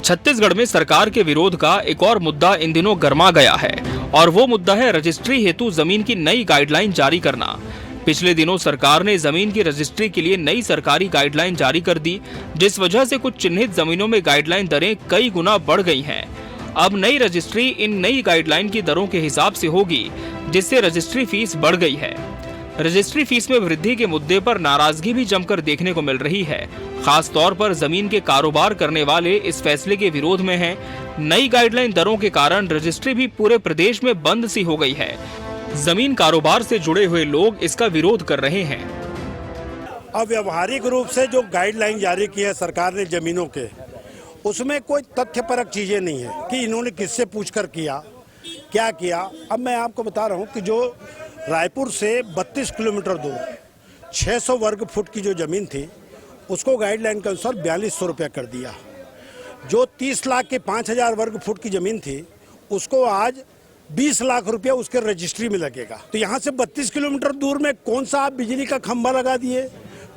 छत्तीसगढ़ में सरकार के विरोध का एक और मुद्दा इन दिनों गर्मा गया है और वो मुद्दा है रजिस्ट्री हेतु जमीन की नई गाइडलाइन जारी करना। पिछले दिनों सरकार ने जमीन की रजिस्ट्री के लिए नई सरकारी गाइडलाइन जारी कर दी, जिस वजह से कुछ चिन्हित जमीनों में गाइडलाइन दरें कई गुना बढ़ गई हैं। अब नई रजिस्ट्री इन नई गाइडलाइन की दरों के हिसाब से होगी, जिससे रजिस्ट्री फीस बढ़ गई है। रजिस्ट्री फीस में वृद्धि के मुद्दे पर नाराजगी भी जमकर देखने को मिल रही है। खास तौर पर जमीन के कारोबार करने वाले इस फैसले के विरोध में हैं। नई गाइडलाइन दरों के कारण रजिस्ट्री भी पूरे प्रदेश में बंद सी हो गई है। जमीन कारोबार से जुड़े हुए लोग इसका विरोध कर रहे हैं। अब व्यवहारिक रूप से जो गाइडलाइन जारी की है सरकार ने जमीनों के, उसमें कोई तथ्यपरक चीजें नहीं है कि इन्होंने किससे पूछकर किया, क्या किया। अब मैं आपको बता रहा हूँ कि जो रायपुर से 32 किलोमीटर दूर 600 वर्ग फुट की जो ज़मीन थी, उसको गाइडलाइन के अनुसार 4200 रुपया कर दिया। जो 30 लाख के 5000 वर्ग फुट की ज़मीन थी, उसको आज 20 लाख रुपया उसके रजिस्ट्री में लगेगा। तो यहाँ से 32 किलोमीटर दूर में कौन सा आप बिजली का खंभा लगा दिए,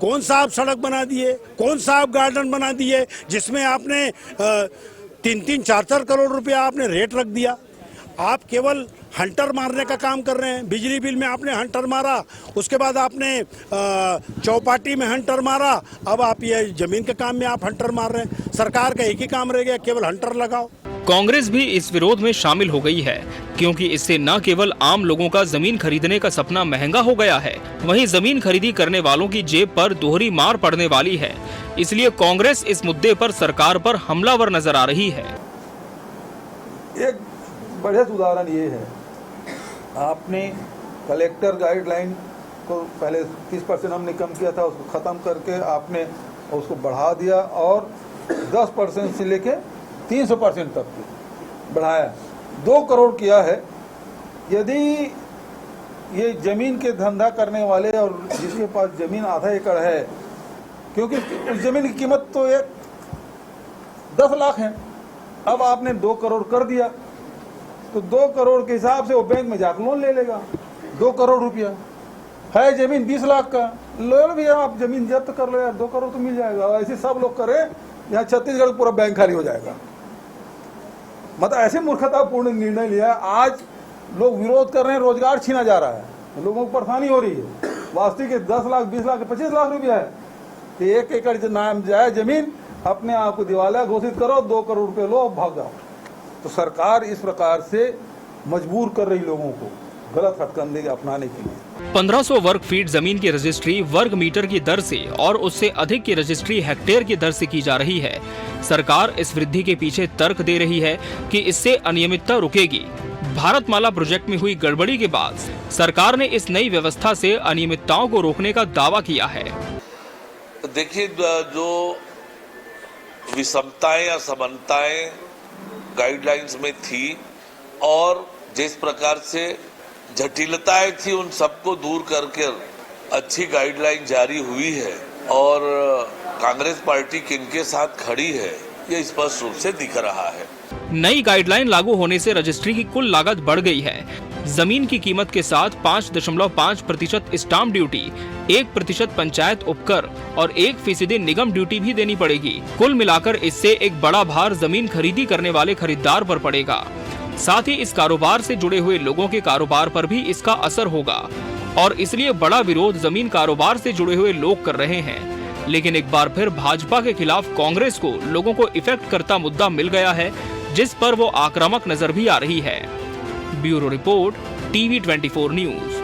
कौन सा आप सड़क बना दिए, कौन सा आप गार्डन बना दिए, जिसमें आपने 3-3, 4-4 करोड़ रुपया आपने रेट रख दिया। आप केवल हंटर मारने का काम कर रहे हैं। बिजली बिल में आपने हंटर मारा, उसके बाद आपने चौपाटी में हंटर मारा, अब आप ये जमीन के काम में आप हंटर मार रहे हैं। सरकार का एक ही काम रह गया, केवल हंटर लगाओ। कांग्रेस भी इस विरोध में शामिल हो गई है, क्योंकि इससे न केवल आम लोगों का जमीन खरीदने का सपना महंगा हो गया है, वहीं जमीन खरीदी करने वालों की जेब पर दोहरी मार पड़ने वाली है। इसलिए कांग्रेस इस मुद्दे पर सरकार पर हमलावर नजर आ रही है। एक बढ़िया उदाहरण ये है, आपने कलेक्टर गाइडलाइन को पहले 30% हमने कम किया था, उसको ख़त्म करके आपने उसको बढ़ा दिया और 10% से लेके 300% तक बढ़ाया, 2 करोड़ किया है। यदि ये ज़मीन के धंधा करने वाले और जिसके पास ज़मीन आधा एकड़ है, क्योंकि उस ज़मीन की कीमत तो 10 लाख है, अब आपने 2 करोड़ कर दिया, तो 2 करोड़ के हिसाब से वो बैंक में जाकर लोन ले लेगा। 2 करोड़ रुपया है, जमीन 20 लाख का, लो भैया आप जमीन जब्त कर लो यार, 2 करोड़ तो मिल जाएगा। ऐसे सब लोग करें, यहाँ छत्तीसगढ़ पूरा बैंक खाली हो जाएगा। मतलब ऐसे मूर्खतापूर्ण निर्णय लिया। आज लोग विरोध कर रहे हैं, रोजगार छीना जा रहा है, लोगों को परेशानी हो रही है। वास्तविक 10 लाख, 20 लाख, 25 लाख रुपया है, तो 1 एकड़ नाम जाए जमीन, अपने आप को दिवालिया घोषित करो, 2 करोड़ रुपये लो, भाग जाओ। तो सरकार इस प्रकार से मजबूर कर रही लोगों को गलत हथकंडे अपनाने के लिए। 1500 वर्ग फीट जमीन की रजिस्ट्री वर्ग मीटर की दर से और उससे अधिक की रजिस्ट्री हेक्टेयर की दर से की जा रही है। सरकार इस वृद्धि के पीछे तर्क दे रही है कि इससे अनियमितता रुकेगी। भारतमाला प्रोजेक्ट में हुई गड़बड़ी के बाद सरकार ने इस नई व्यवस्था से अनियमितताओं को रोकने का दावा किया है। देखिए, जो विषमताएं या समानताएं गाइडलाइंस में थी और जिस प्रकार से जटिलताएं थी, उन सबको दूर करके अच्छी गाइडलाइन जारी हुई है और कांग्रेस पार्टी किनके साथ खड़ी है, ये स्पष्ट रूप से दिख रहा है। नई गाइडलाइन लागू होने से रजिस्ट्री की कुल लागत बढ़ गई है। जमीन की कीमत के साथ 5.5% स्टाम्प ड्यूटी, 1% पंचायत उपकर और 1% निगम ड्यूटी भी देनी पड़ेगी। कुल मिलाकर इससे एक बड़ा भार जमीन खरीदी करने वाले खरीदार पर पड़ेगा। साथ ही इस कारोबार से जुड़े हुए लोगों के कारोबार पर भी इसका असर होगा और इसलिए बड़ा विरोध जमीन कारोबार से जुड़े हुए लोग कर रहे हैं। लेकिन एक बार फिर भाजपा के खिलाफ कांग्रेस को लोगों को इफेक्ट करता मुद्दा मिल गया है, जिस पर वो आक्रामक नजर भी आ रही है। Bureau report, TV 24 news.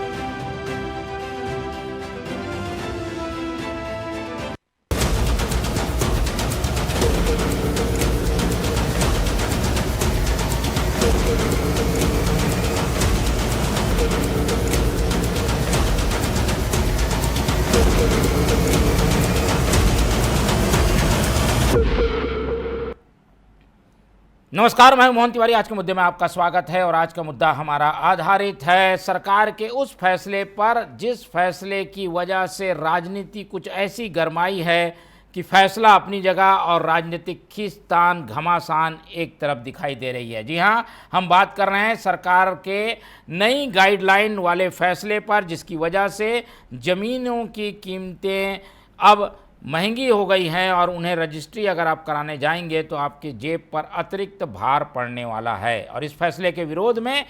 नमस्कार, मैं मोहन तिवारी। आज के मुद्दे में आपका स्वागत है और आज का मुद्दा हमारा आधारित है सरकार के उस फैसले पर जिस फैसले की वजह से राजनीति कुछ ऐसी गरमाई है कि फैसला अपनी जगह और राजनीतिक खींचतान घमासान एक तरफ दिखाई दे रही है। जी हाँ, हम बात कर रहे हैं सरकार के नई गाइडलाइन वाले फैसले पर, जिसकी वजह से ज़मीनों की कीमतें अब महंगी हो गई हैं और उन्हें रजिस्ट्री अगर आप कराने जाएंगे तो आपकी जेब पर अतिरिक्त भार पड़ने वाला है। और इस फैसले के विरोध में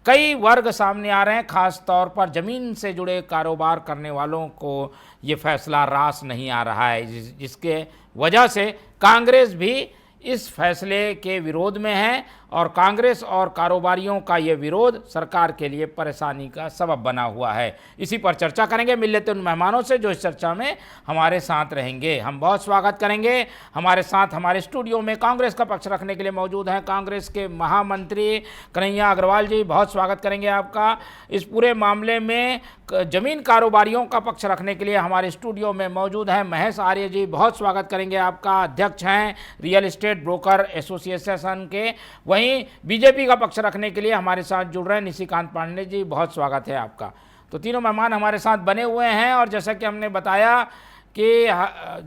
कई वर्ग सामने आ रहे हैं, खास तौर पर ज़मीन से जुड़े कारोबार करने वालों को ये फैसला रास नहीं आ रहा है, जिसके वजह से कांग्रेस भी इस फैसले के विरोध में है और कांग्रेस और कारोबारियों का ये विरोध सरकार के लिए परेशानी का सबब बना हुआ है। इसी पर चर्चा करेंगे, मिल लेते उन मेहमानों से जो इस चर्चा में हमारे साथ रहेंगे। हम बहुत स्वागत करेंगे, हमारे साथ हमारे स्टूडियो में कांग्रेस का पक्ष रखने के लिए मौजूद हैं कांग्रेस के महामंत्री कन्हैया अग्रवाल जी, बहुत स्वागत करेंगे आपका। इस पूरे मामले में ज़मीन कारोबारियों का पक्ष रखने के लिए हमारे स्टूडियो में मौजूद हैं महेश आर्य जी, बहुत स्वागत करेंगे आपका। अध्यक्ष हैं रियल एस्टेट ब्रोकर एसोसिएशन के। वहीं बीजेपी का पक्ष रखने के लिए हमारे साथ जुड़ रहे हैं निशिकांत पांडे जी, बहुत स्वागत है आपका। तो तीनों मेहमान हमारे साथ बने हुए हैं और जैसा कि हमने बताया कि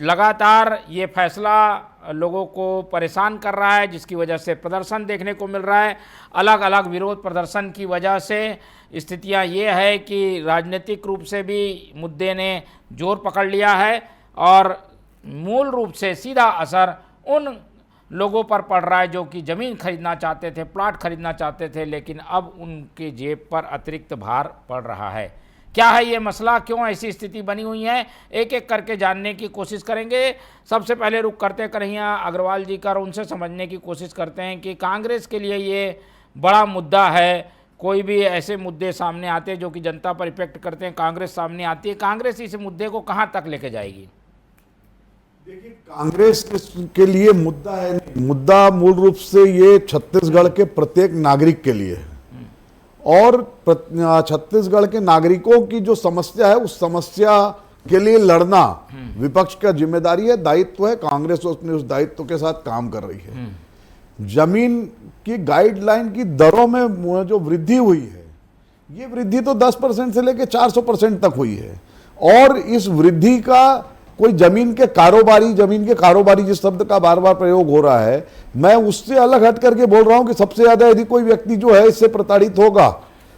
लगातार ये फैसला लोगों को परेशान कर रहा है, जिसकी वजह से प्रदर्शन देखने को मिल रहा है। अलग अलग विरोध प्रदर्शन की वजह से स्थितियां ये है कि राजनीतिक रूप से भी मुद्दे ने जोर पकड़ लिया है और मूल रूप से सीधा असर उन लोगों पर पड़ रहा है जो कि ज़मीन खरीदना चाहते थे, प्लाट खरीदना चाहते थे, लेकिन अब उनकी जेब पर अतिरिक्त भार पड़ रहा है। क्या है ये मसला, क्यों ऐसी स्थिति बनी हुई है, एक एक करके जानने की कोशिश करेंगे। सबसे पहले रुक करते कन्हैया अग्रवाल जी का और उनसे समझने की कोशिश करते हैं कि कांग्रेस के लिए ये बड़ा मुद्दा है। कोई भी ऐसे मुद्दे सामने आते हैं जो कि जनता पर इफेक्ट करते हैं, कांग्रेस सामने आती है, कांग्रेस इस मुद्दे को कहाँ तक लेके जाएगी? देखिए, कांग्रेस के लिए मुद्दा है नहीं, मुद्दा मूल रूप से ये छत्तीसगढ़ के प्रत्येक नागरिक के लिए और छत्तीसगढ़ के नागरिकों की जो समस्या है उस समस्या के लिए लड़ना विपक्ष का जिम्मेदारी है, दायित्व है। कांग्रेस उसने उस दायित्व के साथ काम कर रही है। जमीन की गाइडलाइन की दरों में जो वृद्धि हुई है, ये वृद्धि तो 10% से लेकर 400% तक हुई है और इस वृद्धि का कोई जमीन के कारोबारी जिस शब्द का बार बार प्रयोग हो रहा है, मैं उससे अलग हट करके बोल रहा हूं कि सबसे ज्यादा यदि कोई व्यक्ति जो है इससे प्रताड़ित होगा,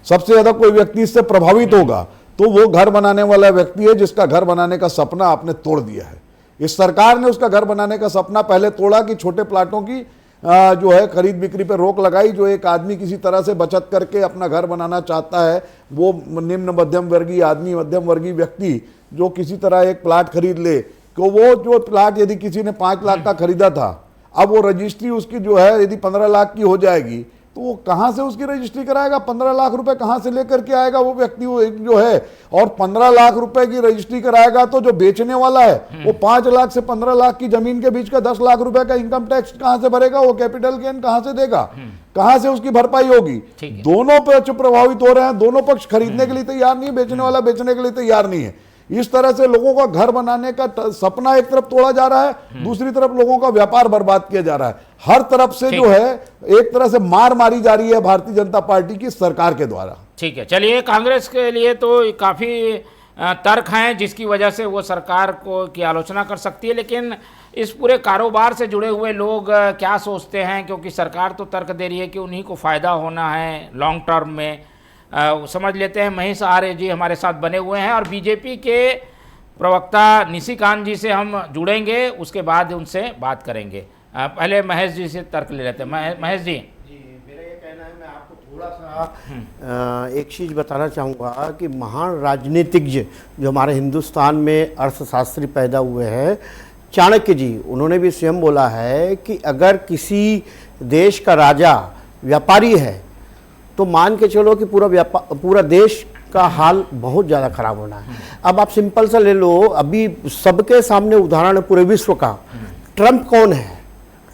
सबसे ज्यादा कोई व्यक्ति इससे प्रभावित होगा, तो वो घर बनाने वाला व्यक्ति है जिसका घर बनाने का सपना आपने तोड़ दिया है। इस सरकार ने उसका घर बनाने का सपना पहले तोड़ा कि छोटे प्लाटों की जो है खरीद बिक्री पर रोक लगाई। जो एक आदमी किसी तरह से बचत करके अपना घर बनाना चाहता है, वो निम्न मध्यम वर्गीय आदमी, मध्यम वर्गीय व्यक्ति जो किसी तरह एक प्लाट खरीद ले, तो वो जो प्लाट यदि किसी ने 5 लाख का खरीदा था, अब वो रजिस्ट्री उसकी जो है यदि 15 लाख की हो जाएगी, तो वो कहां से उसकी रजिस्ट्री कराएगा? 15 लाख रुपए कहां से लेकर के आएगा वो व्यक्ति जो है? और 15 लाख रुपए की रजिस्ट्री कराएगा तो जो बेचने वाला है वो 5 लाख से 15 लाख की जमीन के बीच का 10 लाख रुपए का इनकम टैक्स कहां से भरेगा? वो कैपिटल गेन कहां से देगा? कहां से उसकी भरपाई होगी? दोनों पक्ष प्रभावित हो रहे हैं, दोनों पक्ष खरीदने के लिए तैयार नहीं है, बेचने वाला बेचने के लिए तैयार नहीं है। इस तरह से लोगों का घर बनाने का सपना एक तरफ तोड़ा जा रहा है, दूसरी तरफ लोगों का व्यापार बर्बाद किया जा रहा है। हर तरफ से जो है एक तरह से मार मारी जा रही है भारतीय जनता पार्टी की सरकार के द्वारा। ठीक है, चलिए, कांग्रेस के लिए तो काफी तर्क हैं जिसकी वजह से वो सरकार को की आलोचना कर सकती है, लेकिन इस पूरे कारोबार से जुड़े हुए लोग क्या सोचते हैं? क्योंकि सरकार तो तर्क दे रही है कि उन्हीं को फायदा होना है लॉन्ग टर्म में। समझ लेते हैं महेश आर्य जी हमारे साथ बने हुए हैं और बीजेपी के प्रवक्ता निशिकांत जी से हम जुड़ेंगे, उसके बाद उनसे बात करेंगे। पहले महेश जी से तर्क ले लेते हैं। महेश जी, मेरा ये कहना है, मैं आपको थोड़ा सा एक चीज़ बताना चाहूँगा कि महान राजनीतिज्ञ जो हमारे हिंदुस्तान में अर्थशास्त्री पैदा हुए हैं, चाणक्य जी, उन्होंने भी स्वयं बोला है कि अगर किसी देश का राजा व्यापारी है तो मान के चलो कि पूरा देश का हाल बहुत ज़्यादा खराब होना है। अब आप सिंपल सा ले लो, अभी सबके सामने उदाहरण है पूरे विश्व का, ट्रंप कौन है?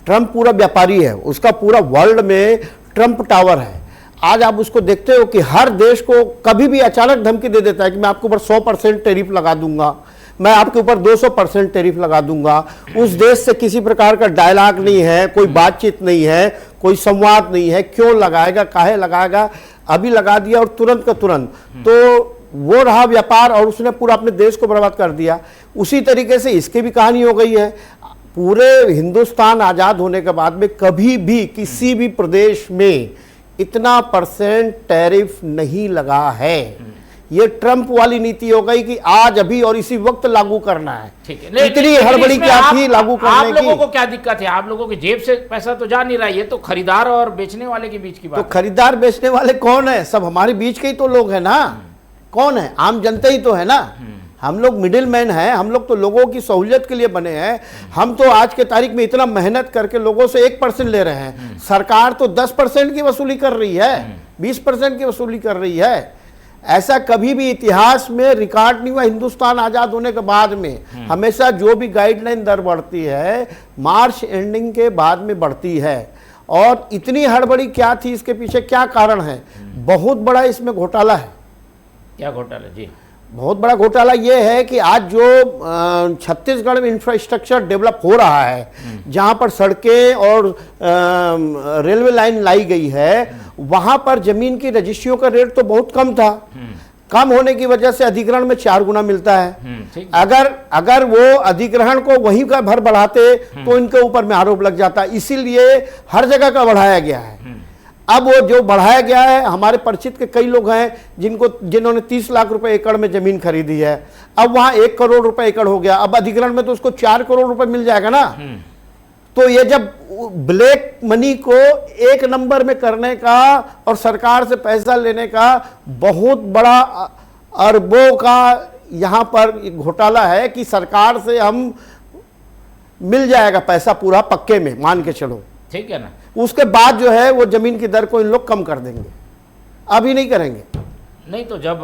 ट्रंप पूरा व्यापारी है, उसका पूरा वर्ल्ड में ट्रंप टावर है। आज आप उसको देखते हो कि हर देश को कभी भी अचानक धमकी दे देता है कि मैं आपके ऊपर 100% टैरिफ लगा दूंगा, मैं आपके ऊपर 200% टैरिफ लगा दूंगा। उस देश से किसी प्रकार का डायलॉग नहीं है, कोई बातचीत नहीं है, कोई संवाद नहीं है। क्यों लगाएगा, काहे लगाएगा? अभी लगा दिया और तुरंत का तुरंत, तो वो रहा व्यापार और उसने पूरा अपने देश को बर्बाद कर दिया। उसी तरीके से इसकी भी कहानी हो गई है। पूरे हिंदुस्तान आज़ाद होने के बाद में कभी भी किसी भी प्रदेश में इतना % टैरिफ नहीं लगा है। ये ट्रंप वाली नीति हो गई कि आज अभी और इसी वक्त लागू करना है। ठीक है, इतनी हड़बड़ी क्या थी लागू करने आप लोगों की? को क्या दिक्कत है? आप लोगों की जेब से पैसा तो जा नहीं रहा, ये तो खरीदार और बेचने वाले के बीच की तो बात है। खरीदार बेचने वाले कौन है? सब हमारे बीच के ही तो लोग हैं ना। कौन है? आम जनता ही तो है ना। हम लोग मिडिल मैन हैं, हम लोग तो लोगों की सहूलियत के लिए बने हैं। हम तो आज के तारीख में इतना मेहनत करके लोगों से 1% ले रहे हैं, सरकार तो 10% की वसूली कर रही है, 20% की वसूली कर रही है। ऐसा कभी भी इतिहास में रिकॉर्ड नहीं हुआ। हिंदुस्तान आजाद होने के बाद में हमेशा जो भी गाइडलाइन दर बढ़ती है मार्च एंडिंग के बाद में बढ़ती है। और इतनी हड़बड़ी क्या थी, इसके पीछे क्या कारण है? बहुत बड़ा इसमें घोटाला है। क्या घोटाला जी? बहुत बड़ा घोटाला ये है कि आज जो छत्तीसगढ़ में इंफ्रास्ट्रक्चर डेवलप हो रहा है, जहां पर सड़कें और रेलवे लाइन लाई गई है, वहां पर जमीन की रजिस्ट्रियों का रेट तो बहुत कम था। कम होने की वजह से अधिग्रहण में 4 गुना मिलता है। ठीक। अगर वो अधिग्रहण को वहीं का भर बढ़ाते तो इनके ऊपर में आरोप लग जाता। इसीलिए हर जगह का बढ़ाया गया है। अब वो जो बढ़ाया गया है, हमारे परिचित के कई लोग हैं जिन्होंने 30 लाख रुपए एकड़ में जमीन खरीदी है। अब वहां 1 करोड़ रुपए एकड़ हो गया। अब अधिग्रहण में तो उसको 4 करोड़ रुपए मिल जाएगा ना। तो ये जब ब्लैक मनी को 1 नंबर में करने का और सरकार से पैसा लेने का बहुत बड़ा अरबों का यहां पर घोटाला है कि सरकार से हम मिल जाएगा पैसा पूरा पक्के में, मान के चलो। ठीक है ना। उसके बाद जो है वो जमीन की दर को इन लोग कम कर देंगे, अभी नहीं करेंगे। नहीं तो जब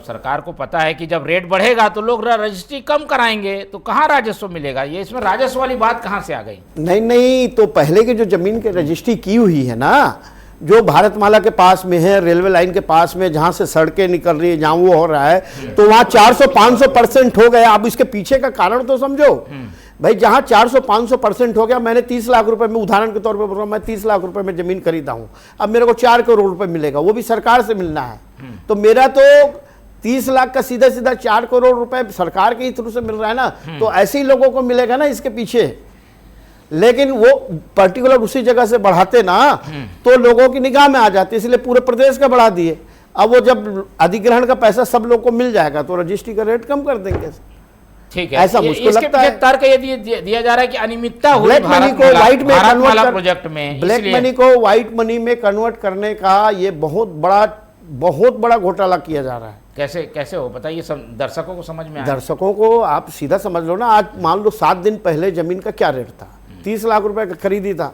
सरकार को पता है कि जब रेट बढ़ेगा तो लोग रजिस्ट्री कम कराएंगे, तो कहाँ राजस्व मिलेगा? ये इसमें राजस्व वाली बात कहाँ से आ गई? नहीं, तो पहले की जो जमीन की रजिस्ट्री की हुई है ना, जो भारतमाला के पास में है, रेलवे लाइन के पास में, जहां से सड़कें निकल रही है, जहां वो हो रहा है, तो वहां 400-500% हो गया। अब इसके पीछे का कारण तो समझो भाई। जहां 400-500% हो गया, मैंने 30 लाख रुपए में, उदाहरण के तौर पर बोल रहा हूं, मैं 30 लाख रुपए में जमीन खरीदा हूं, अब मेरे को 4 करोड़ रुपए मिलेगा, वो भी सरकार से मिलना है। तो मेरा तो 30 लाख का सीधा सीधा 4 करोड़ रुपए सरकार के ही थ्रू से मिल रहा है ना। तो ऐसे ही लोगों को मिलेगा ना इसके पीछे। लेकिन वो पर्टिकुलर उसी जगह से बढ़ाते ना तो लोगों की निगाह में आ जाते, इसलिए पूरे प्रदेश का बढ़ा दिए। अब वो जब अधिग्रहण का पैसा सब लोग को मिल जाएगा तो रजिस्ट्री का रेट कम कर देंगे। ठीक है, ऐसा मुझको लगता है। तर्क ये दिया जा रहा है कि अनियमितता हुई ब्लैक मनी को व्हाइट में कन्वर्ट प्रोजेक्ट में, ब्लैक मनी को व्हाइट मनी में कन्वर्ट करने का ये बहुत बड़ा घोटाला किया जा रहा है। कैसे हो बताइए, दर्शकों को समझ में आए। दर्शकों को आप सीधा समझ लो ना। आज मान लो 7 दिन पहले जमीन का क्या रेट था? 30 लाख रुपए का खरीदी था।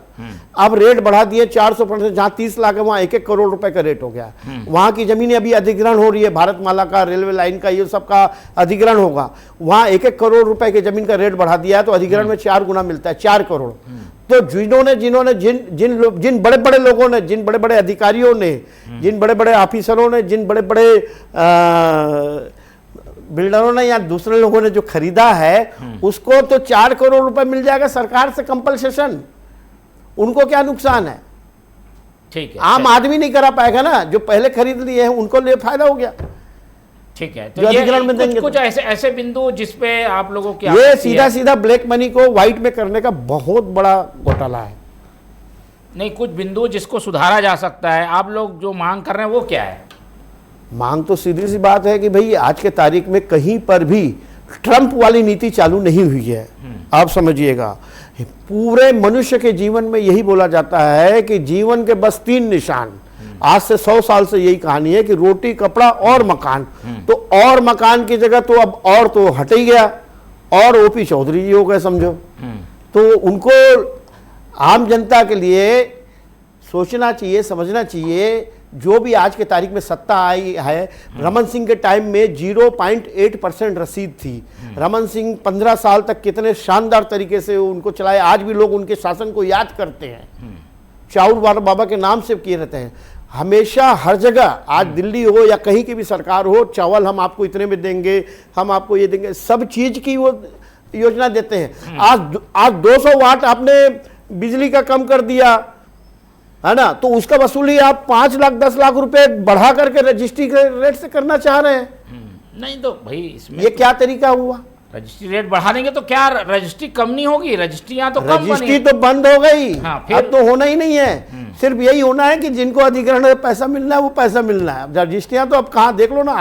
अब रेट बढ़ा दिए 400%। जहां 30 लाख है वहां 1-1 करोड़ रुपए का रेट हो गया। वहां की जमीनें अभी अधिग्रहण हो रही है, भारतमाला का, रेलवे लाइन का, ये सब का अधिग्रहण होगा। वहां 1-1 करोड़ रुपए की जमीन का रेट बढ़ा दिया है, तो अधिग्रहण में 4 गुना मिलता है, 4 करोड़। तो जिन बड़े बड़े लोगों ने, जिन बड़े बड़े अधिकारियों ने, जिन बड़े बड़े ऑफिसरों ने, जिन बड़े बड़े बिल्डरों ने या दूसरे लोगों ने जो खरीदा है, उसको तो 4 करोड़ रुपए मिल जाएगा सरकार से कंपनसेशन। उनको क्या नुकसान है? ठीक है, आम आदमी नहीं करा पाएगा ना। जो पहले खरीद लिए हैं उनको लिए फायदा हो गया। ठीक है, जो तो अधिग्रहण में देंगे कुछ ऐसे बिंदु जिसपे आप लोगों की ये सीधा ब्लैक मनी को व्हाइट में करने का बहुत बड़ा घोटाला है। नहीं, कुछ बिंदु जिसको सुधारा जा सकता है। आप लोग जो मांग कर रहे हैं वो क्या है? मांग तो सीधी सी बात है कि भाई आज के तारीख में कहीं पर भी ट्रंप वाली नीति चालू नहीं हुई है। आप समझिएगा, पूरे मनुष्य के जीवन में यही बोला जाता है कि जीवन के बस 3 निशान। आज से 100 साल से यही कहानी है कि रोटी, कपड़ा और मकान। तो और मकान की जगह तो अब और तो हट ही गया, और ओपी चौधरी जी हो गए समझो। तो उनको आम जनता के लिए सोचना चाहिए, समझना चाहिए। जो भी आज के तारीख में सत्ता आई है, रमन सिंह के टाइम में 0.8% रसीद थी। रमन सिंह 15 साल तक कितने शानदार तरीके से उनको चलाए। आज भी लोग उनके शासन को याद करते हैं, चाउर बाबा के नाम से किए रहते हैं। हमेशा हर जगह, आज दिल्ली हो या कहीं की भी सरकार हो, चावल हम आपको इतने में देंगे, हम आपको ये देंगे, सब चीज की वो योजना देते हैं। आज 200 वाट आपने बिजली का कम कर दिया है ना, तो उसका वसूली आप 5 लाख 10 लाख रुपए बढ़ा करके रजिस्ट्री के रेट से करना चाह रहे हैं। नहीं तो भाई इसमें ये क्या तरीका हुआ? रजिस्ट्री रेट बढ़ा देंगे तो क्या रजिस्ट्री कम नहीं होगी? रजिस्ट्रियां तो कम रजिस्ट्री बनी। तो बंद हो गई। हाँ, फिर? अब तो होना ही नहीं है। सिर्फ यही होना है कि जिनको अधिग्रहण में पैसा मिलना है वो पैसा मिलना है। अब रजिस्ट्रियां तो अब कहाँ, देख लो ना,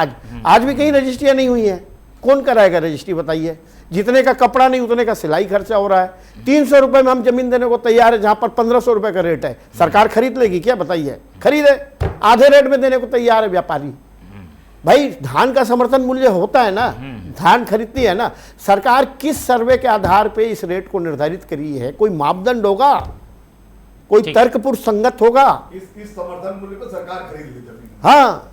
आज भी कहीं रजिस्ट्रियां नहीं हुई है। कौन कराएगा रजिस्ट्री, बताइए? जितने का कपड़ा नहीं उतने का सिलाई खर्चा हो रहा है। 300 रुपए में हम जमीन देने को तैयार है, जहां पर 1500 रुपए का रेट है। सरकार खरीद लेगी क्या, बताइए? खरीदे, आधे रेट में देने को तैयार है व्यापारी। भाई धान का समर्थन मूल्य होता है ना, धान खरीदती है ना सरकार। किस सर्वे के आधार पे इस रेट को निर्धारित करी है? कोई मापदंड होगा, कोई तर्कपूर्ण संगत होगा? इस समर्थन मूल्य पर सरकार खरीद ली जमीन। हाँ,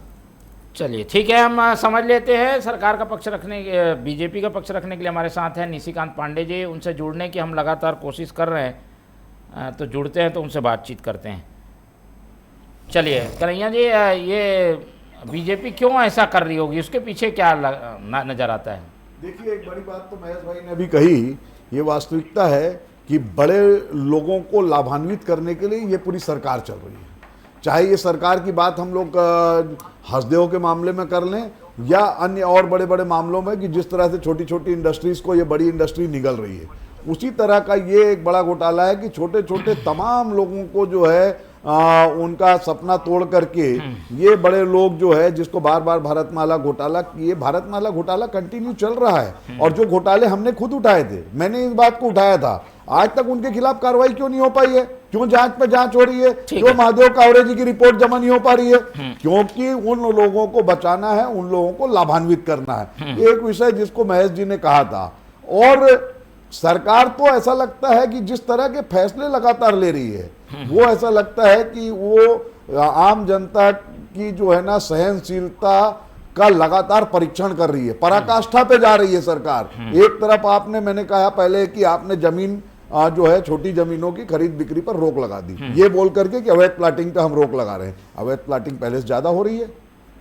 चलिए ठीक है, हम समझ लेते हैं। सरकार का पक्ष रखने, बीजेपी का पक्ष रखने के लिए हमारे साथ हैं निशिकांत पांडे जी। उनसे जुड़ने की हम लगातार कोशिश कर रहे हैं, तो जुड़ते हैं तो उनसे बातचीत करते हैं। चलिए कन्हैया जी, ये बीजेपी क्यों ऐसा कर रही होगी, उसके पीछे क्या नजर आता है? देखिए, एक बड़ी बात तो महेश भाई ने भी कही, ये वास्तविकता है कि बड़े लोगों को लाभान्वित करने के लिए ये पूरी सरकार चल रही है। चाहे ये सरकार की बात हम लोग हसदेव के मामले में कर लें या अन्य और बड़े बड़े मामलों में, कि जिस तरह से छोटी छोटी इंडस्ट्रीज को ये बड़ी इंडस्ट्री निगल रही है, उसी तरह का ये एक बड़ा घोटाला है कि छोटे छोटे तमाम लोगों को जो है उनका सपना तोड़ करके ये बड़े लोग जो है, जिसको बार बार भारतमाला घोटाला, ये भारतमाला घोटाला कंटिन्यू चल रहा है। और जो घोटाले हमने खुद उठाए थे, मैंने इस बात को उठाया था, आज तक उनके खिलाफ कार्रवाई क्यों नहीं हो पाई है? क्यों जांच पे जांच हो रही है? क्यों महादेव कावरे जी की रिपोर्ट जमा नहीं हो पा रही है? क्योंकि उन लोगों को बचाना है, उन लोगों को लाभान्वित करना है। एक विषय जिसको महेश जी ने कहा था, और सरकार तो ऐसा लगता है कि जिस तरह के फैसले लगातार ले रही है, वो ऐसा लगता है कि वो आम जनता की जो है ना सहनशीलता का लगातार परीक्षण कर रही है, पराकाष्ठा पे जा रही है सरकार। एक तरफ आपने, मैंने कहा पहले कि आपने जमीन जो है छोटी जमीनों की खरीद बिक्री पर रोक लगा दी, ये बोल करके कि अवैध प्लाटिंग पे हम रोक लगा रहे हैं। अवैध प्लाटिंग पहले से ज्यादा हो रही है,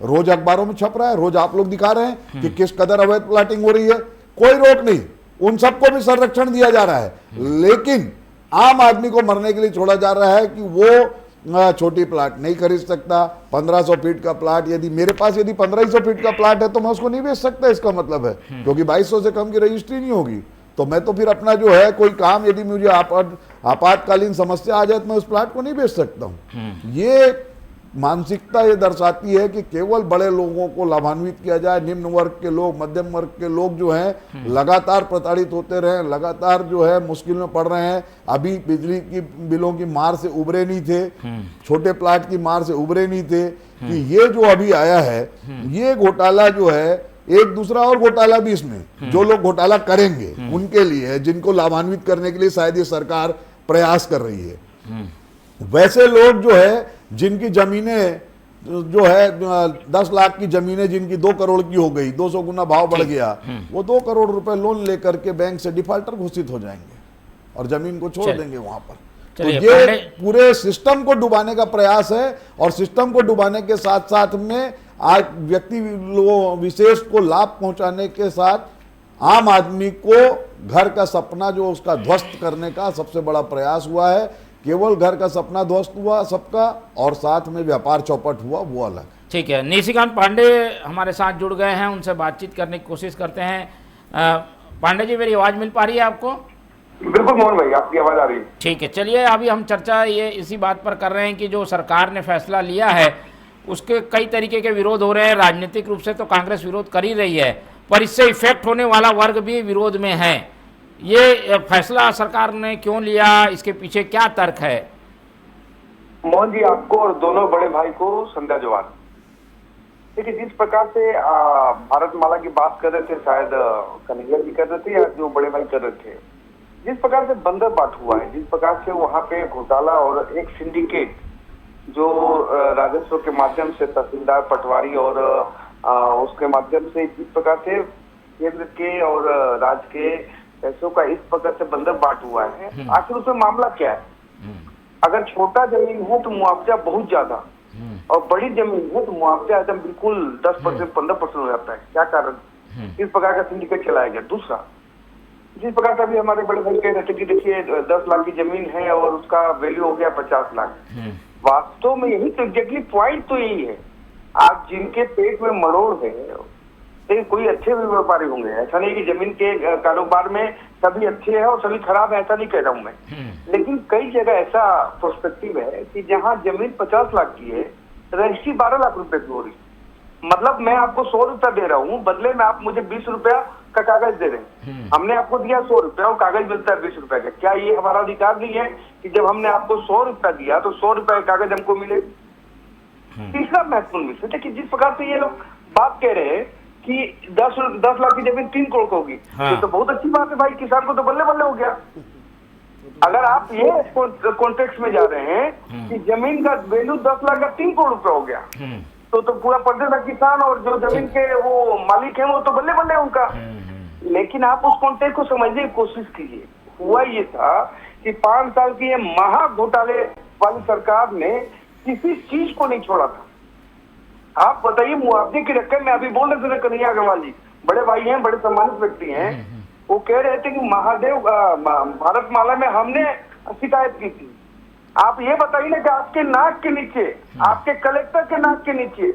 रोज अखबारों में छप रहा है, रोज आप लोग दिखा रहे हैं कि किस कदर अवैध प्लाटिंग हो रही है। कोई रोक नहीं, उन सबको भी संरक्षण दिया जा रहा है, लेकिन आम आदमी को मरने के लिए छोड़ा जा रहा है कि वो छोटी प्लाट नहीं खरीद सकता। 1500 फीट का प्लाट, यदि मेरे पास यदि 1500 फीट का प्लाट है तो मैं उसको नहीं बेच सकता, इसका मतलब है, क्योंकि 2200 से कम की रजिस्ट्री नहीं होगी। तो मैं तो फिर अपना जो है कोई काम, यदि मुझे आपातकालीन समस्या आ जाए तो मैं उस प्लाट को नहीं बेच सकता हूं। ये मानसिकता ये दर्शाती है कि केवल बड़े लोगों को लाभान्वित किया जाए, निम्न वर्ग के लोग, मध्यम वर्ग के लोग जो हैं लगातार प्रताड़ित होते रहे, लगातार जो है मुश्किल में पड़ रहे हैं। अभी बिजली की बिलों की मार से उबरे नहीं थे, छोटे प्लाट की मार से उबरे नहीं थे, कि ये जो अभी आया है, ये घोटाला जो है, एक दूसरा और घोटाला भी इसमें, जो लोग घोटाला करेंगे उनके लिए, जिनको लाभान्वित करने के लिए शायद ये सरकार प्रयास कर रही है। वैसे लोग जो है जिनकी जमीनें जो है 10 लाख की जमीनें जिनकी 2 करोड़ की हो गई, 200 गुना भाव बढ़ गया, वो 2 करोड़ रुपए लोन लेकर के बैंक से डिफॉल्टर घोषित हो जाएंगे और जमीन को छोड़ देंगे वहां पर। तो ये पूरे सिस्टम को डुबाने का प्रयास है, और सिस्टम को डुबाने के साथ साथ में आज व्यक्ति विशेष को लाभ पहुंचाने के साथ आम आदमी को घर का सपना जो उसका ध्वस्त करने का सबसे बड़ा प्रयास हुआ है। केवल घर का सपना ध्वस्त हुआ सबका, और साथ में व्यापार चौपट हुआ, वो अलग। ठीक है, निशिकांत पांडे हमारे साथ जुड़ गए हैं, उनसे बातचीत करने की कोशिश करते हैं। पांडे जी, मेरी आवाज़ मिल पा रही है आपको? बिल्कुल मोहन भाई, आपकी आवाज़ आ रही है। ठीक है, चलिए अभी हम चर्चा ये इसी बात पर कर रहे हैं कि जो सरकार ने फैसला लिया है उसके कई तरीके के विरोध हो रहे हैं। राजनीतिक रूप से तो कांग्रेस विरोध कर ही रही है, पर इससे इफेक्ट होने वाला वर्ग भी विरोध में है। ये फैसला सरकार ने क्यों लिया, इसके पीछे क्या तर्क है? मोहन जी, आपको और दोनों बड़े भाई को संध्या जवान। देखिए, जिस प्रकार से भारतमाला की बात कर रहे थे, शायद कन्हैया जी कर रहे थे या जो बड़े भाई कर रहे थे, जिस प्रकार से बंदर बाट हुआ है, जिस प्रकार से वहाँ पे घोटाला और एक सिंडिकेट जो राजस्व के माध्यम से तहसीलदार, पटवारी और उसके माध्यम से जिस प्रकार से केंद्र के और राज्य के पैसों का इस प्रकार से बंदर बाट हुआ है, आखिर उसमें मामला क्या है? अगर छोटा जमीन है तो मुआवजा बहुत ज्यादा, और बड़ी जमीन है तो मुआवजा एकदम बिल्कुल 10% 15% हो जाता है। क्या कारण? इस प्रकार का सिंडिकेट चलाया गया। दूसरा, जिस प्रकार का भी हमारे बड़े भाई कह रहे थे कि देखिए 10 लाख की जमीन है और उसका वैल्यू हो गया 50 लाख। वास्तव में यही तो एग्जैक्टली पॉइंट तो यही है। आज जिनके पेट में मरोड़ है, लेकिन कोई अच्छे भी व्यापारी होंगे। ऐसा नहीं कि जमीन के कारोबार में सभी अच्छे हैं और सभी खराब है, ऐसा नहीं कह रहा हूँ मैं। लेकिन कई जगह ऐसा प्रोस्पेक्टिव है कि जहाँ जमीन 50 लाख की है, रजिस्ट्री 12 लाख रुपए की हो रही। मतलब मैं आपको 100 रुपया दे रहा हूँ, बदले में आप मुझे 20 रुपया का कागज दे रहे हैं। हमने आपको दिया 100 रुपया और कागज मिलता है 20 रुपया का। क्या ये हमारा अधिकार नहीं है कि जब हमने आपको 100 रुपया दिया तो 100 रुपया का कागज हमको मिले? तीसरा महत्वपूर्ण विषय देखिए, जिस प्रकार से ये लोग बात कह रहे हैं कि 10 लाख की जमीन 3 करोड़ होगी, ये तो बहुत अच्छी बात है भाई, किसान को तो बल्ले बल्ले हो गया। अगर आप ये कॉन्टेक्स्ट में जा रहे हैं कि जमीन का वैल्यू 10 लाख का 3 करोड़ रुपया हो गया, तो पूरा प्रदेश का किसान और जो जमीन के वो मालिक हैं वो तो बल्ले बल्ले उनका। लेकिन आप उस कॉन्टेक्स्ट को समझने की कोशिश कीजिए। हुआ ये था कि 5 साल की ये महा घोटाले वाली सरकार ने किसी चीज को नहीं छोड़ा था। आप बताइए, मुआवजे की रकम में अभी बोल रहे थे कन्हैया अग्रवाल जी, बड़े भाई हैं, बड़े सम्मानित व्यक्ति हैं, वो कह रहे थे कि महादेव भारतमाला में हमने शिकायत की थी। आप ये बताइए ना कि आपके नाक के नीचे, आपके कलेक्टर के नाक के नीचे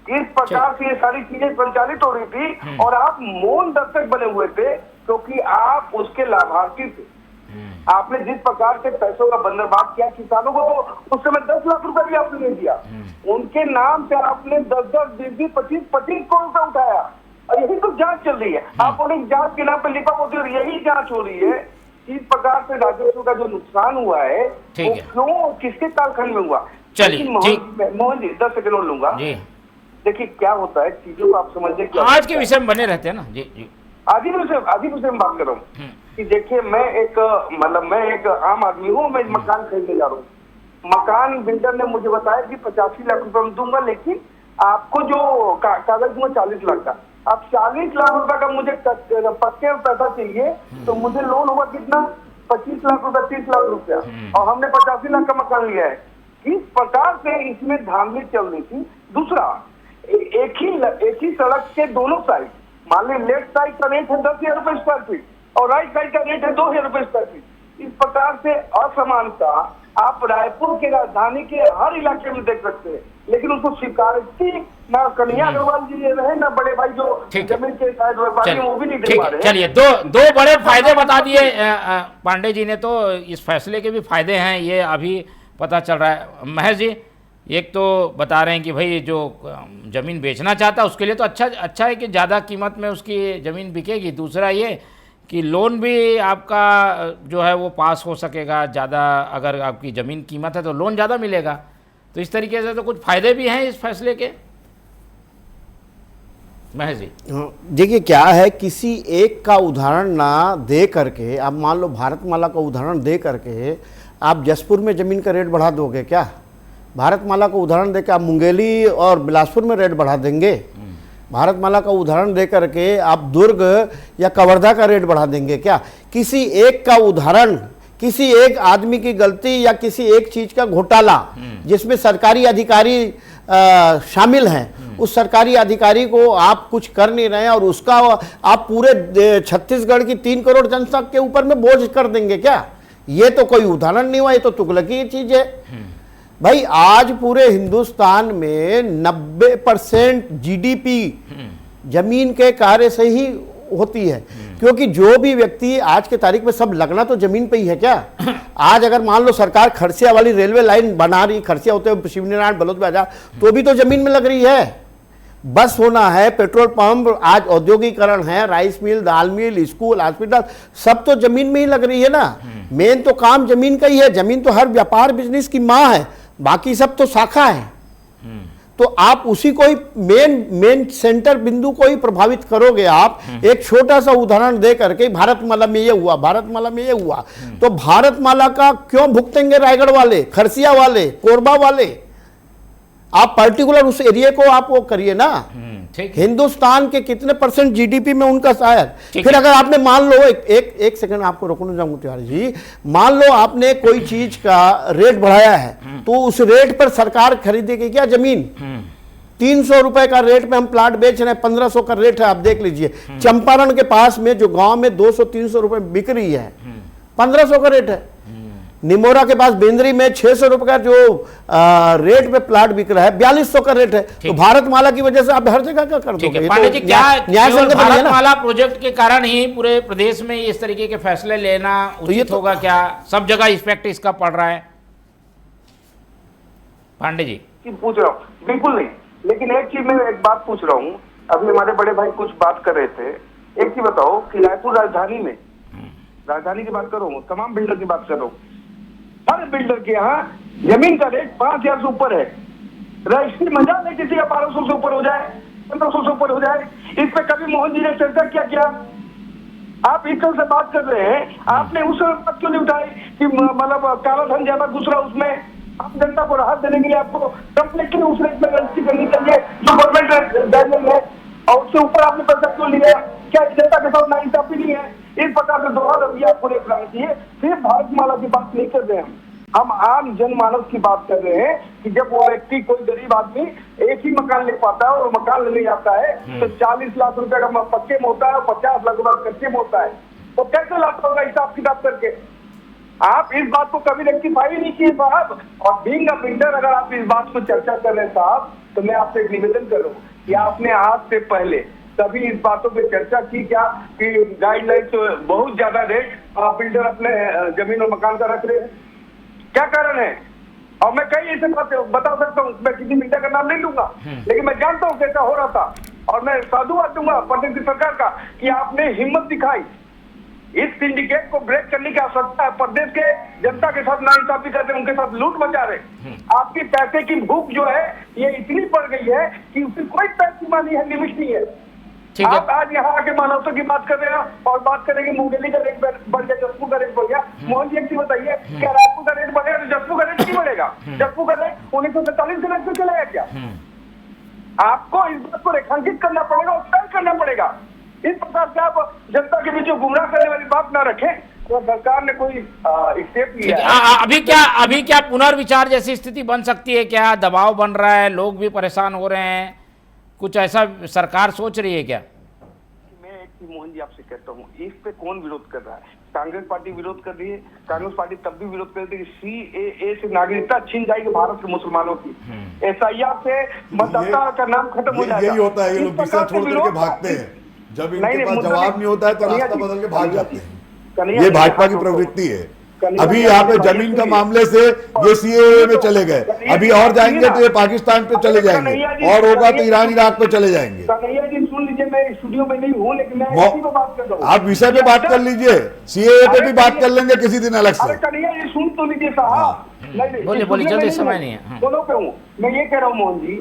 इस प्रकार से ये सारी चीजें संचालित हो रही थी और आप मौन दर्शक बने हुए थे क्योंकि आप उसके लाभार्थी थे। आपने जिस प्रकार से पैसों का बंदरबाग किया किसानों को, तो उस समय 10 लाख रुपए भी आपने नहीं दिया। उनके नाम से आपने 10-10, 20-20, 25-25 करोड़ रुपए उठाया और यही तो जांच चल रही है। आप उन्हें जांच के नाम पर लिपा होती है और यही जांच हो रही है। इस प्रकार से राजस्व का जो नुकसान हुआ है वो क्यों, किसके कालखंड में हुआ? चलिए मोहन जी 10 सेकंड और लूंगा। देखिए क्या होता है, चीजों को आप समझने की आज के विषय में बने रहते हैं ना जी। आदि विषय में बात कर रहा हूँ कि देखिए मैं एक आम आदमी हूँ, मैं मकान खरीदने जा रहा हूँ। मकान बिल्डर ने मुझे बताया कि 85 लाख रुपए में दूंगा, लेकिन आपको जो कागज दूंगा 40 लाख का। अब 40 लाख रुपए का मुझे पक्के में पैसा चाहिए, तो मुझे लोन होगा कितना? 25 लाख रुपए, 30 लाख रुपया, और हमने 85 लाख का मकान लिया है। किस प्रकार से इसमें धांधली चल रही थी। दूसरा, एक ही सड़क के दोनों साइड, मान ली लेफ्ट साइड का रेट है 10,000 रुपए स्क्वायर फीट और राइट साइड का रेट है 2,000 रुपए स्क्वायर फीट। इस प्रकार से असमानता आप रायपुर के राजधानी के हर इलाके में देख सकते हैं, लेकिन उसको स्वीकारती ना कन्हैया अग्रवाल जी रहे ना बड़े भाई जो जमीन के शायद व्यापारी वो भी नहीं दे पा रहे। चलिए दो बड़े फायदे बता दिए पांडे जी ने, तो इस फैसले के भी फायदे हैं ये अभी पता चल रहा है। महेश जी, एक तो बता रहे हैं कि भाई जो ज़मीन बेचना चाहता है उसके लिए तो अच्छा है कि ज़्यादा कीमत में उसकी ज़मीन बिकेगी। दूसरा ये कि लोन भी आपका जो है वो पास हो सकेगा ज़्यादा, अगर आपकी ज़मीन कीमत है तो लोन ज़्यादा मिलेगा। तो इस तरीके से तो कुछ फ़ायदे भी हैं इस फैसले के। महेश जी देखिए क्या है, किसी एक का उदाहरण ना दे करके, आप मान लो भारतमाला का उदाहरण दे करके आप जसपुर में ज़मीन का रेट बढ़ा दोगे क्या? भारतमाला का उदाहरण देकर आप मुंगेली और बिलासपुर में रेट बढ़ा देंगे? भारतमाला का उदाहरण दे करके आप दुर्ग या कवर्धा का रेट बढ़ा देंगे क्या? किसी एक का उदाहरण, किसी एक आदमी की गलती या किसी एक चीज का घोटाला जिसमें सरकारी अधिकारी शामिल हैं, उस सरकारी अधिकारी को आप कुछ कर नहीं रहे हैं और उसका आप पूरे छत्तीसगढ़ की 3 करोड़ जनता के ऊपर में बोझ कर देंगे क्या? ये तो कोई उदाहरण नहीं हुआ, ये तो तुगलकी चीज है भाई। आज पूरे हिंदुस्तान में 90% जीडीपी जमीन के कार्य से ही होती है, क्योंकि जो भी व्यक्ति आज के तारीख में सब लगना तो जमीन पे ही है क्या? आज अगर मान लो सरकार खरसिया वाली रेलवे लाइन बना रही, खरसिया होते हुए शिवनारायण बलोद बाजार, तो भी तो जमीन में लग रही है। बस होना है, पेट्रोल पंप, आज औद्योगिकरण है, राइस मिल, दाल मिल, स्कूल, हॉस्पिटल, सब तो जमीन में ही लग रही है ना। मेन तो काम जमीन का ही है। जमीन तो हर व्यापार बिजनेस की माँ है, बाकी सब तो शाखा है। तो आप उसी को ही मेन सेंटर बिंदु को ही प्रभावित करोगे आप। एक छोटा सा उदाहरण दे करके भारतमाला में ये हुआ, भारतमाला में ये हुआ, तो भारतमाला का क्यों भुगतेंगे रायगढ़ वाले, खरसिया वाले, कोरबा वाले? आप पर्टिकुलर उस एरिया को आप वो करिए ना। हिंदुस्तान के कितने % जीडीपी में उनका शायद। फिर अगर आपने मान लो एक सेकंड आपको रोकना चाहूंगा तिवारी जी, मान लो आपने कोई चीज का रेट बढ़ाया है, तो उस रेट पर सरकार खरीदेगी क्या जमीन? 300 रुपए का रेट में हम प्लाट बेच रहे हैं, 1500 का रेट है, आप देख लीजिए। चंपारण के पास में जो गांव में 200-300 रुपए बिक रही है, 1500 का रेट है। निमोरा के पास बेंद्री में 600 रुपए का जो रेट पे प्लाट बिक रहा है 4200 का रेट है। तो भारतमाला की वजह से आप हर जगह का कर दोगे। पांडे जी, क्या न्याय संगत नहीं है ना? भारतमाला प्रोजेक्ट के कारण ही पूरे प्रदेश में इस तरीके के फैसले लेना उचित होगा क्या? सब जगह इफेक्ट इसका पड़ रहा है। पांडे जी कि पूछ रहा हूँ, बिल्कुल नहीं, लेकिन एक चीज मैं एक बात पूछ रहा हूँ, अभी हमारे बड़े भाई कुछ बात कर रहे थे। एक चीज बताओ कि रायपुर राजधानी में, राजधानी की बात करो, तमाम बिल्डर की बात करो, हर बिल्डर के यहाँ जमीन का रेट 5000 से ऊपर है। रजिस्ट्री मजाल है किसी का 1200 से ऊपर हो जाए, 1500 से ऊपर हो जाए। इस पे कभी मोहन जी ने चर्चा किया? आप इस तरह से बात कर रहे हैं, आपने उस बात क्यों नहीं उठाई कि मतलब काला धन ज्यादा घुस रहा उसमें? आप जनता को राहत देने के लिए आपको कंप्लीटली उस रेट में रजिस्ट्री करनी चाहिए जो गवर्नमेंट गाइडलाइन है, और उससे ऊपर आपने पैसा क्यों लिया? क्या जनता के साथ नाइंसाफी नहीं है? इस प्रकार से दोहरा रवैया आपको अपनाना चाहिए। सिर्फ भारतमाला की बात नहीं कर रहे हैं हम आम जनमानस की बात कर रहे हैं कि जब वो व्यक्ति, कोई गरीब आदमी एक ही मकान ले पाता है और मकान लेने जाता है तो 40 लाख रुपए का पक्के में होता है, 50 लाख रुपए कच्चे में होता है, तो कैसे लाता होगा हिसाब किताब करके? आप इस बात को कभी रेक्टिफाई नहीं किए साहब। और बीइंग अ बिल्डर, अगर आप इस बात को चर्चा कर रहे हैं साहब, तो मैं आपसे एक निवेदन करूं कि आपने आज से पहले कभी इस बातों पे चर्चा की क्या कि गाइडलाइन तो बहुत ज्यादा रेट आप बिल्डर अपने जमीन और मकान का रख रहे हैं? क्या कारण है? और मैं कई ऐसे बात बता सकता हूँ, मैं किसी मीडिया का नाम नहीं लूंगा, लेकिन मैं जानता हूँ कैसा हो रहा था। और मैं साधुवाद दूंगा प्रदेश की सरकार का कि आपने हिम्मत दिखाई। इस सिंडिकेट को ब्रेक करने की आवश्यकता है। प्रदेश के जनता के साथ नाइंसाफी करते, उनके साथ लूट मचा रहे। आपकी पैसे की भूख जो है ये इतनी बढ़ गई है कि उसकी कोई तय सीमा नहीं है, लिमिट नहीं है। आप आज यहाँ आके मानवता की बात कर रहे हैं और बात करेंगे मूंगफली का रेट बढ़ गया, जसपू का रेट बढ़ गया। मोहन जी एक चीज बताइए, क्या रायपुर का रेट बढ़ेगा तो जसपू का रेट नहीं बढ़ेगा? जसपू का रेट 1947 के रेट पे चलेगा क्या? आपको इस बात को रेखांकित करना पड़ेगा और तय करना पड़ेगा। इस प्रकार से आप जनता के बीच गुमराह करने वाली बात ना रखें। तो सरकार ने कोई स्टेप लिया है। अभी क्या पुनर्विचार जैसी स्थिति बन सकती है क्या? दबाव बन रहा है, लोग भी परेशान हो रहे हैं, कुछ ऐसा सरकार सोच रही है क्या? मैं एक चीज मोहन जी आपसे कहता हूँ, इस पे कौन विरोध कर रहा है? कांग्रेस पार्टी विरोध कर रही है। कांग्रेस पार्टी तब भी विरोध कर रही है कि सीएए से नागरिकता छीन जाएगी भारत के मुसलमानों की, SIR से मतदाता का नाम खत्म हो जाएगा। यही होता है, ये लोग दिशा छोड़ करके भागते हैं, जब इनके पास जवाब नहीं होता है तो रास्ता बदल के भाग जाते हैं। ये भाजपा की प्रवृत्ति है। अभी यहाँ पे जमीन का मामले से ये सीएए में चले गए, अभी और जाएंगे तो ये पाकिस्तान पे चले जाएंगे, और होगा तो ईरान इराक पे चले जाएंगे। कन्हैया जी सुन लीजिए, मैं स्टूडियो में नहीं हूँ, लेकिन मैं इसी पे बात कर रहा हूँ। आप विषय पे बात कर लीजिए, सीएए पे भी बात कर लेंगे किसी दिन अलग से। कन्हैया जी सुन तो लीजिए साहब, बोलिए, जल्दी, समय नहीं है। दोनों पे हूँ मैं। ये कह रहा हूँ मोहन जी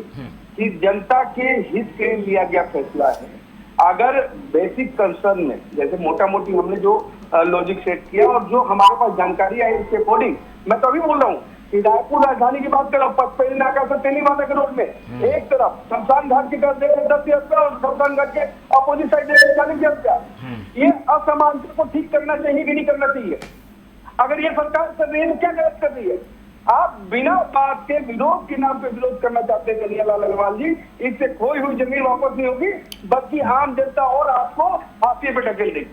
कि जनता के हित से लिया गया फैसला है। अगर बेसिक कंसर्न में, जैसे मोटा मोटी हमने जो लॉजिक सेट किया और जो हमारे पास जानकारी है इसके अकॉर्डिंग, मैं तो अभी बोल रहा हूँ कि रायपुर राजधानी की बात कर रहा हूँ, पचपेड़ी नाका से तेलीबांधा के रोड में एक तरफ शमशान घाट की तरफ दे 10,000 रुपया और शमशान घाट के अपोजिट साइड दे 40,000 रुपया। ये असमानता को ठीक करना चाहिए कि नहीं करना चाहिए? अगर ये सरकार कर रही है तो क्या गलत कर रही है? आप बिना बात के विरोध के नाम पे विरोध करना चाहते हैं कन्हैयालाल अग्रवाल जी। इससे खोई हुई जमीन वापस नहीं होगी, बल्कि आम जनता और आपको हाशिए पे ढकेल देगी।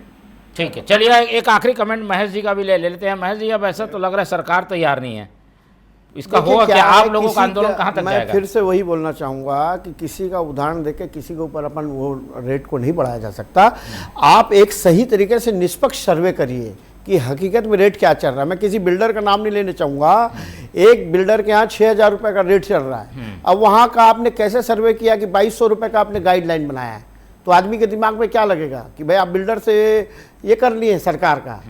ठीक है, चलिए एक आखिरी कमेंट महेश जी का भी ले लेते हैं। महेश जी, अब ऐसा तो लग रहा है सरकार तैयार नहीं है, इसका होगा क्या? आप लोगों का आंदोलन कहाँ तक जाएगा? मैं फिर से वही बोलना चाहूँगा कि किसी का उदाहरण देके किसी के ऊपर अपन वो रेट को नहीं बढ़ाया जा सकता। आप एक सही तरीके से निष्पक्ष सर्वे करिए कि हकीकत में रेट क्या चल रहा है। मैं किसी बिल्डर का नाम नहीं लेने चाहूँगा, एक बिल्डर के यहाँ 6,000 रुपये का रेट चल रहा है। अब वहाँ का आपने कैसे सर्वे किया कि 2,200 रुपये का आपने गाइडलाइन बनाया है, तो आदमी के दिमाग में क्या लगेगा कि भाई आप बिल्डर से ये कर लिए सरकार का।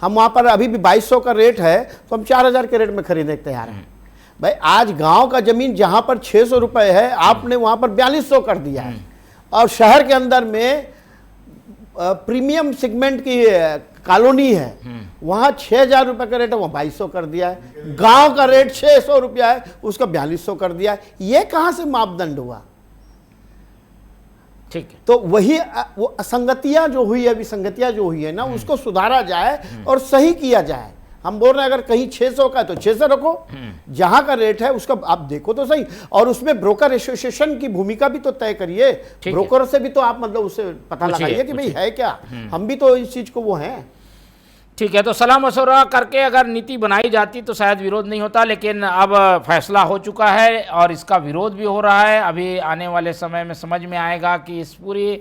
हम वहाँ पर अभी भी 2,200 का रेट है तो हम 4,000 के रेट में खरीदने के तैयार हैं। भाई आज गांव का जमीन जहाँ पर 600 रुपये है, आपने वहाँ पर 4,200 कर दिया है। और शहर के अंदर में प्रीमियम सेगमेंट की कॉलोनी है, वहाँ 6,000 रुपये का रेट है, वहाँ 2,200 कर दिया है। गांव का रेट 600 रुपया है, उसका 4,200 कर दिया है। ये कहाँ से मापदंड हुआ? ठीक है, तो वही वो असंगतियां जो हुई है, विसंगतियां जो हुई है ना, उसको सुधारा जाए और सही किया जाए। हम बोल रहे हैं अगर कहीं 600 का है तो 600 रखो, जहां का रेट है उसका आप देखो तो सही, और उसमें ब्रोकर एसोसिएशन की भूमिका भी तो तय करिए। ब्रोकर से भी तो आप मतलब उससे पता लगाइए कि भाई है क्या, हम भी तो इस चीज को वो हैं। ठीक है, तो सलाह मशवरा करके अगर नीति बनाई जाती तो शायद विरोध नहीं होता, लेकिन अब फैसला हो चुका है और इसका विरोध भी हो रहा है। अभी आने वाले समय में समझ में आएगा कि इस पूरी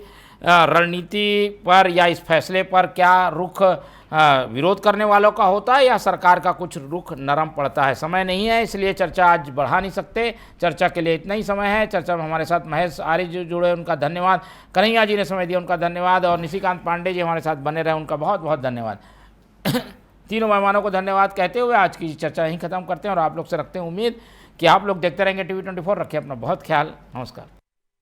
रणनीति पर या इस फैसले पर क्या रुख विरोध करने वालों का होता है या सरकार का कुछ रुख नरम पड़ता है। समय नहीं है, इसलिए चर्चा आज बढ़ा नहीं सकते। चर्चा के लिए इतना ही समय है। चर्चा में हमारे साथ महेश आर्य जी जुड़े, उनका धन्यवाद। कन्हैया जी ने समय दिया, उनका धन्यवाद। और निशिकांत पांडे जी हमारे साथ बने रहे, उनका बहुत बहुत धन्यवाद। तीनों मेहमानों को धन्यवाद कहते हुए आज की चर्चा यहीं खत्म करते हैं और आप लोग से रखते हैं उम्मीद कि आप लोग देखते रहेंगे TV24। रखिए अपना बहुत ख्याल। नमस्कार।